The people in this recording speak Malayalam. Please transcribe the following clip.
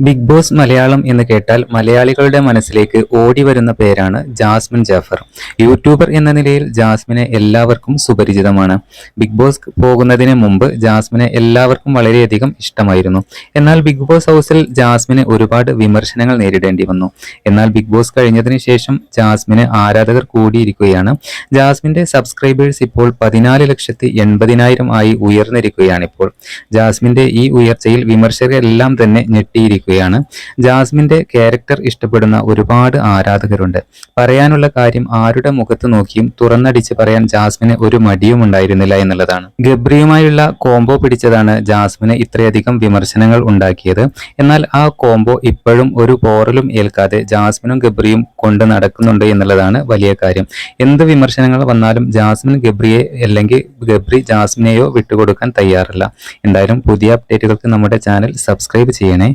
ബിഗ് ബോസ് മലയാളം എന്ന് കേട്ടാൽ മലയാളികളുടെ മനസ്സിലേക്ക് ഓടി വരുന്ന പേരാണ് ജാസ്മിൻ ജാഫർ. യൂട്യൂബർ എന്ന നിലയിൽ ജാസ്മിനെ എല്ലാവർക്കും സുപരിചിതമാണ്. ബിഗ് ബോസ് പോകുന്നതിന് മുമ്പ് ജാസ്മിനെ എല്ലാവർക്കും വളരെയധികം ഇഷ്ടമായിരുന്നു. എന്നാൽ ബിഗ് ബോസ് ഹൗസിൽ ജാസ്മിന് ഒരുപാട് വിമർശനങ്ങൾ നേരിടേണ്ടി വന്നു. എന്നാൽ ബിഗ് ബോസ് കഴിഞ്ഞതിന് ശേഷം ജാസ്മിന് ആരാധകർ കൂടിയിരിക്കുകയാണ്. ജാസ്മിന്റെ സബ്സ്ക്രൈബേഴ്സ് ഇപ്പോൾ 14,80,000 ആയി ഉയർന്നിരിക്കുകയാണിപ്പോൾ. ജാസ്മിന്റെ ഈ ഉയർച്ചയിൽ വിമർശകരെല്ലാം തന്നെ ഞെട്ടിയിരിക്കുകയാണ്. ജാസ്മിന്റെ ക്യാരക്ടർ ഇഷ്ടപ്പെടുന്ന ഒരുപാട് ആരാധകരുണ്ട്. പറയാനുള്ള കാര്യം ആരുടെ മുഖത്ത് നോക്കിയും തുറന്നടിച്ച് പറയാൻ ജാസ്മിന് ഒരു മടിയും ഉണ്ടായിരുന്നില്ല എന്നുള്ളതാണ്. ഗബ്രിയുമായുള്ള കോംബോ പിടിച്ചതാണ് ജാസ്മിന് ഇത്രയധികം വിമർശനങ്ങൾ ഉണ്ടാക്കിയത്. എന്നാൽ ആ കോംബോ ഇപ്പോഴും ഒരു പോറലും ഏൽക്കാതെ ജാസ്മിനും ഗബ്രിയും കൊണ്ട് നടക്കുന്നുണ്ട് എന്നുള്ളതാണ് വലിയ കാര്യം. എന്ത് വിമർശനങ്ങൾ വന്നാലും ജാസ്മിൻ ഗബ്രിയെ അല്ലെങ്കിൽ ഗബ്രി ജാസ്മിനെയോ വിട്ടുകൊടുക്കാൻ തയ്യാറല്ല. എന്തായാലും പുതിയ അപ്ഡേറ്റുകൾക്ക് നമ്മുടെ ചാനൽ സബ്സ്ക്രൈബ് ചെയ്യണേ.